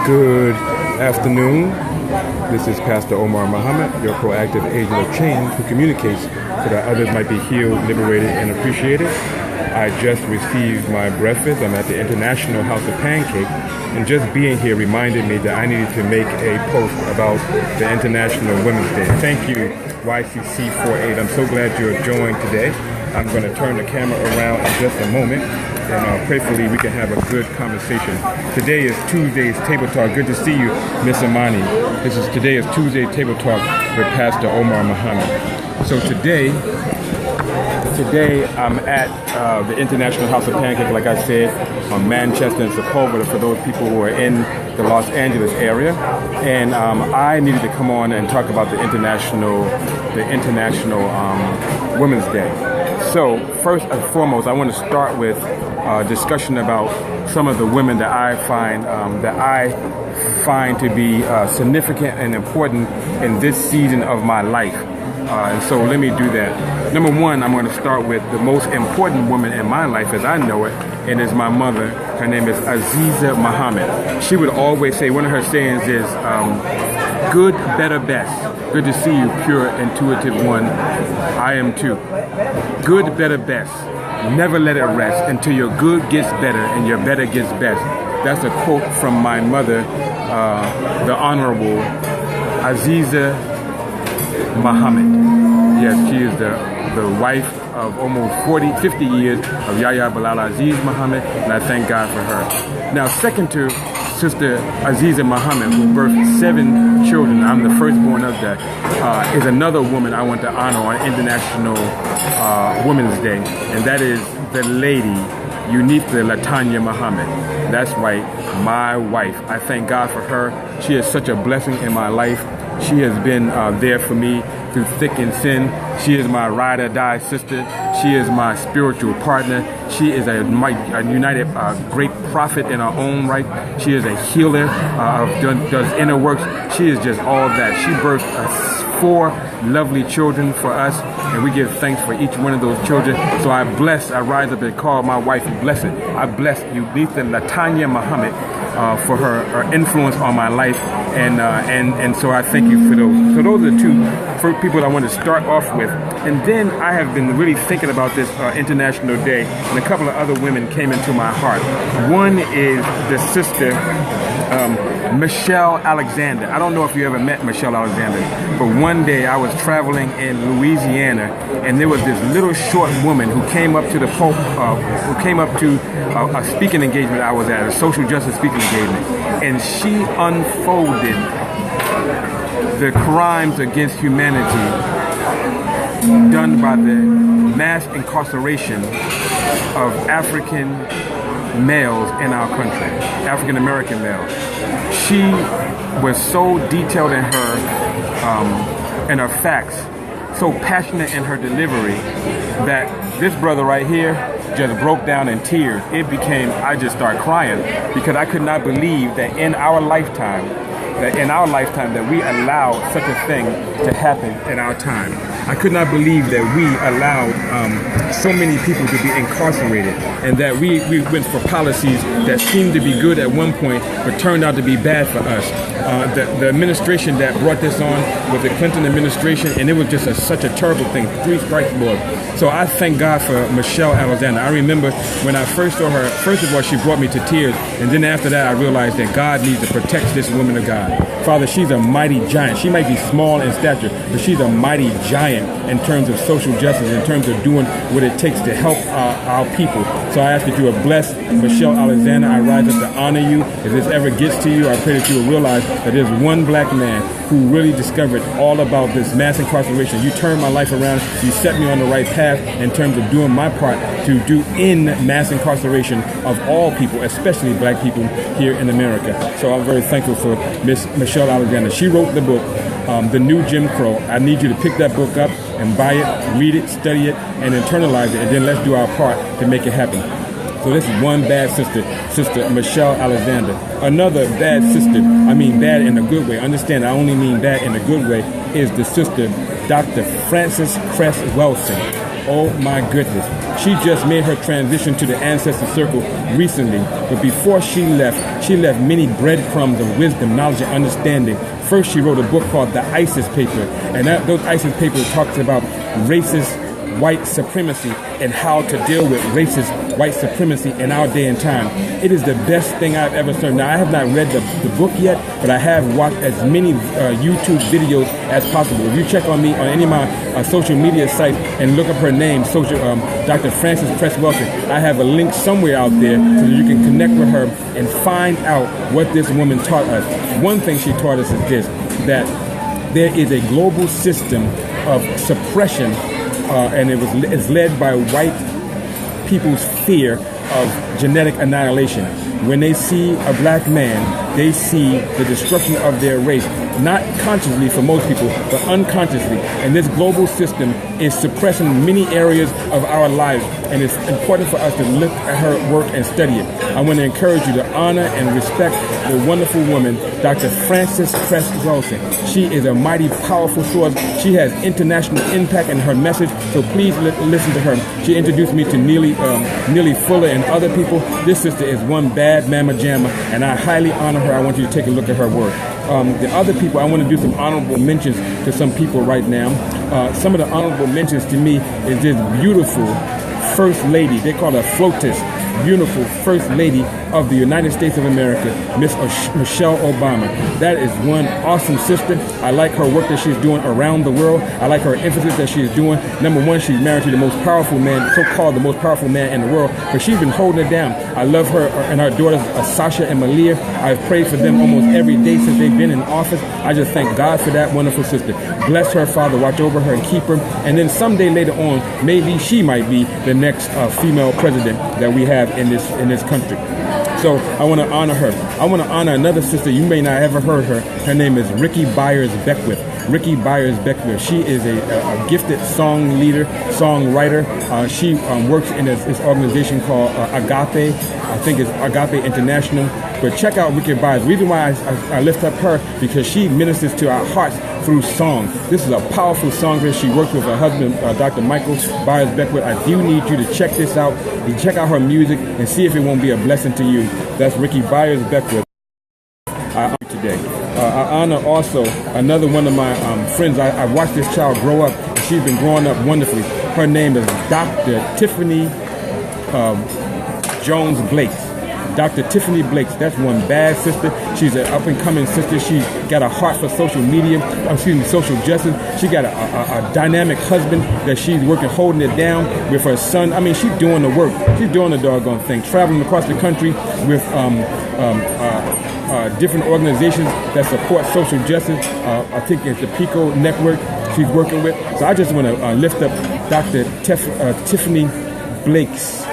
Good afternoon. This is Pastor Omar Muhammad, your proactive agent of change who communicates so that others might be healed, liberated, and appreciated. I just received my breakfast. I'm at the International House of Pancake, and just being here reminded me that I needed to make a post about the International Women's Day. Thank you, YCC48. I'm so glad you're joined today. I'm going to turn the camera around in just a moment, and prayerfully we can have a good conversation. Today is Tuesday's Table Talk. Good to see you, Miss Amani. Today is Tuesday Table Talk with Pastor Omar Muhammad. So today I'm at the International House of Pancake, like I said, on Manchester and Sepulveda for those people who are in the Los Angeles area. And I needed to come on and talk about the International Women's Day. So first and foremost, I want to start with a discussion about some of the women that I find to be significant and important in this season of my life. And so let me do that. Number one, I'm going to start with the most important woman in my life as I know it, and is my mother. Her name is Aziza Muhammad. She would always say, one of her sayings is, good, better, best. Good to see you, pure, intuitive one. I am too. Good, better, best. Never let it rest until your good gets better and your better gets best. That's a quote from my mother, the Honorable Aziza Muhammad. Yes, she is the wife of almost 50 years of Yahya Bilal Aziz Muhammad, and I thank God for her. Now, second to Sister Aziza Muhammad, who birthed 7 children, I'm the firstborn of that, is another woman I want to honor on International Women's Day, and that is the lady, Unitha Latanya Muhammad. That's right, my wife. I thank God for her. She is such a blessing in my life. She has been there for me through thick and thin. She is my ride or die sister. She is my spiritual partner. She is a united great prophet in her own right. She is a healer, does inner works. She is just all that. She birthed 4 lovely children for us, and we give thanks for each one of those children. So I rise up and call my wife blessed. I bless Unitha Latanya Muhammad for her influence on my life, and so I thank you for those. So those are the 2 first people I want to start off with, and then I have been really thinking about this International Day, and a couple of other women came into my heart. One is the sister Michelle Alexander. I don't know if you ever met Michelle Alexander, but one day I was traveling in Louisiana, and there was this little short woman who came up to a speaking engagement I was at, a social justice speaking engagement, and she unfolded the crimes against humanity done by the mass incarceration of African males in our country, African American males. She was so detailed in her facts, so passionate in her delivery, that this brother right here just broke down in tears. I just started crying, because I could not believe that in our lifetime that we allowed such a thing to happen in our time. I could not believe that we allowed so many people to be incarcerated, and that we went for policies that seemed to be good at one point but turned out to be bad for us. The administration that brought this on was the Clinton administration, and it was just such a terrible thing. 3 strikes, Lord. So I thank God for Michelle Alexander. I remember when I first saw her, first of all, she brought me to tears, and then after that I realized that God needs to protect this woman of God. Father, she's a mighty giant. She might be small in stature, but she's a mighty giant in terms of social justice, in terms of doing what it takes to help our people. So I ask that you will bless Michelle Alexander. I rise up to honor you. If this ever gets to you, I pray that you will realize that there's one black man who really discovered all about this mass incarceration. You turned my life around. You set me on the right path in terms of doing my part to do in mass incarceration of all people, especially black people here in America. So I'm very thankful for Miss Michelle Alexander. She wrote the book, The New Jim Crow. I need you to pick that book up and buy it, read it, study it, and internalize it, and then let's do our part to make it happen. So this is one bad sister, Sister Michelle Alexander. Another bad sister, I mean bad in a good way. Understand, I only mean bad in a good way, is the sister Dr. Frances Cress Welsing. Oh my goodness. She just made her transition to the Ancestor Circle recently, but before she left many breadcrumbs of wisdom, knowledge, and understanding. First, she wrote a book called The ISIS Paper, and those ISIS papers talks about racist white supremacy and how to deal with racist white supremacy in our day and time. It is the best thing I've ever seen. Now, I have not read the book yet, but I have watched as many YouTube videos as possible. If you check on me on any of my social media sites and look up her name, Dr. Frances Press Wilson, I have a link somewhere out there so that you can connect with her and find out what this woman taught us. One thing she taught us is this, that there is a global system of suppression and it's led by white people's fear of genetic annihilation. When they see a black man, they see the destruction of their race, not consciously for most people, but unconsciously. And this global system is suppressing many areas of our lives, and it's important for us to look at her work and study it. I want to encourage you to honor and respect the wonderful woman, Dr. Frances Cress Wilson. She is a mighty, powerful source. She has international impact in her message, so please listen to her. She introduced me to Neely Fuller and other people. This sister is one bad mama jamma, and I highly honor her. I want you to take a look at her work. The other people, I want to do some honorable mentions to some people right now. Some of the honorable mentions to me is this beautiful First Lady. They call her FLOTUS. Beautiful First Lady of the United States of America, Miss Michelle Obama. That is one awesome sister. I like her work that she's doing around the world. I like her emphasis that she's doing. Number one, she's married to the most powerful man, so-called the most powerful man in the world, but she's been holding it down. I love her and her daughters, Sasha and Malia. I've prayed for them almost every day since they've been in office. I just thank God for that wonderful sister. Bless her, Father, watch over her and keep her. And then someday later on, maybe she might be the next female president that we have in this country. So I want to honor her. I want to honor another sister. You may not have ever heard her. Her name is Ricky Byers Beckwith. Ricky Byers Beckwith. She is a gifted song leader, songwriter. She works in this organization called Agape. I think it's Agape International. But check out Ricky Byers. The reason why I lift up her, because she ministers to our hearts through song. This is a powerful songwriter. She works with her husband, Dr. Michael Byers Beckwith. I do need you to check this out. You check out her music and see if it won't be a blessing to you. That's Ricky Byers Beckwith. I honor today. I honor also another one of my friends. I watched this child grow up, and she's been growing up wonderfully. Her name is Dr. Tiffany Jones Blake. Dr. Tiffany Blake, that's one bad sister. She's an up-and-coming sister. She's got a heart for social media, social justice. She got a dynamic husband that she's working, holding it down with her son. I mean, she's doing the work. She's doing the doggone thing. Traveling across the country with different organizations that support social justice. I think it's the PICO network she's working with. So I just want to lift up Dr. Tiffany Blake's.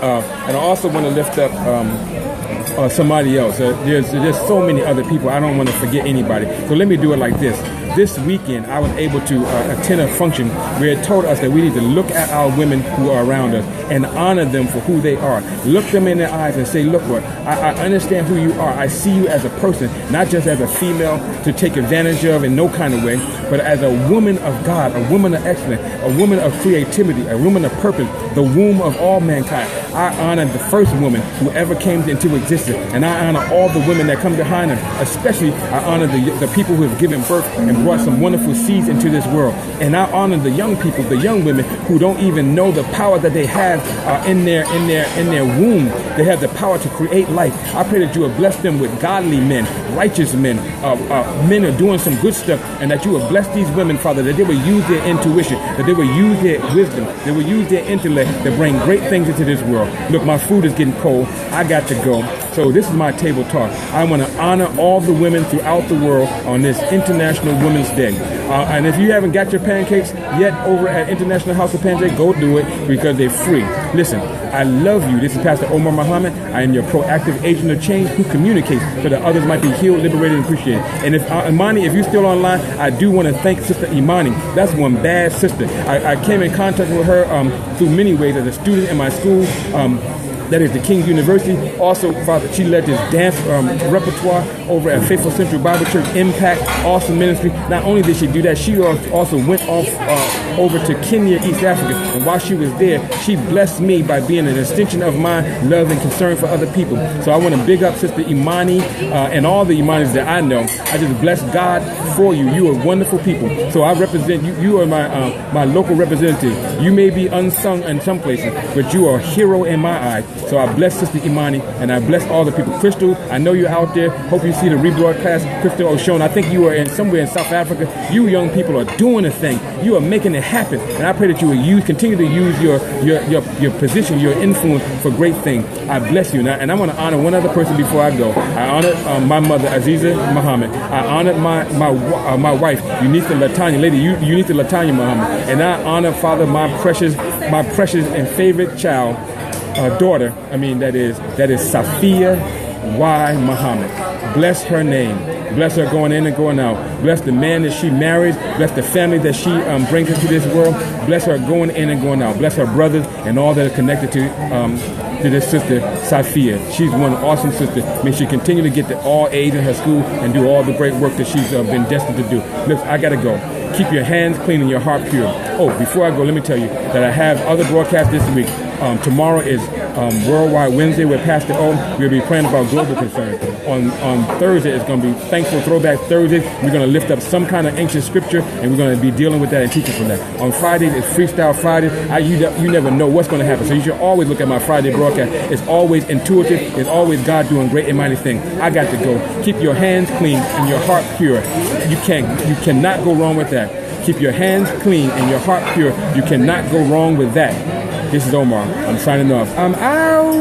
And I also want to lift up somebody else. There's so many other people. I don't want to forget anybody. So let me do it like this. This weekend, I was able to attend a function where it told us that we need to look at our women who are around us and honor them for who they are. Look them in their eyes and say, look, what I understand who you are. I see you as a person, not just as a female to take advantage of in no kind of way, but as a woman of God, a woman of excellence, a woman of creativity, a woman of purpose, the womb of all mankind. I honor the first woman who ever came into existence, and I honor all the women that come behind her. Especially, I honor the people who have given birth and brought some wonderful seeds into this world. And I honor the young people, the young women who don't even know the power that they have in their womb. They have the power to create life. I pray that you will bless them with godly men, righteous men, men who are doing some good stuff, and that you will bless these women, Father, that they will use their intuition, that they will use their wisdom, they will use their intellect to bring great things into this world. Look, my food is getting cold. I got to go. So this is my table talk. I want to honor all the women throughout the world on this International Women's Day. And if you haven't got your pancakes yet over at International House of Pancakes, go do it because they're free. Listen, I love you. This is Pastor Omar Muhammad. I am your proactive agent of change who communicates so that others might be healed, liberated, and appreciated. And if Imani, if you're still online, I do want to thank Sister Imani. That's one bad sister. I came in contact with her through many ways as a student in my school. that is the King's University. Also, Father, she led this dance repertoire over at Faithful Central Bible Church Impact, awesome ministry. Not only did she do that, she also went off over to Kenya, East Africa. And while she was there, she blessed me by being an extension of my love and concern for other people. So I want to big up Sister Imani and all the Imanis that I know. I just bless God for you. You are wonderful people. So I represent you. You are my local representative. You may be unsung in some places, but you are a hero in my eye. So I bless Sister Imani, and I bless all the people. Crystal, I know you're out there. Hope you see the rebroadcast. Crystal O'Shone, I think you are somewhere in South Africa. You young people are doing a thing. You are making it happen. And I pray that you will continue to use your position, your influence for great things. I bless you. And I want to honor one other person before I go. I honor my mother, Aziza Muhammad. I honor my wife, Unitha Latanya, Lady Unitha Latanya Muhammad. And I honor, Father, my precious and favorite child, daughter. That is Safia Y. Muhammad. Bless her name. Bless her going in and going out. Bless the man that she marries. Bless the family that she brings into this world. Bless her going in and going out. Bless her brothers and all that are connected to this sister, Safia. She's one awesome sister. May she continue to get all A's in her school and do all the great work that she's been destined to do. Look, I got to go. Keep your hands clean and your heart pure. Oh, before I go, let me tell you that I have other broadcasts this week. Tomorrow is Worldwide Wednesday with Pastor O. We'll be praying about global concerns. On Thursday, it's going to be Thankful Throwback Thursday. We're going to lift up some kind of ancient scripture, and we're going to be dealing with that and teaching from that. On Friday, it's Freestyle Friday. You never know what's going to happen, so you should always look at my Friday broadcast. It's always intuitive. It's always God doing great and mighty things. I got to go. Keep your hands clean and your heart pure. You cannot go wrong with that. Keep your hands clean and your heart pure. You cannot go wrong with that. This is Omar. I'm signing off. I'm out.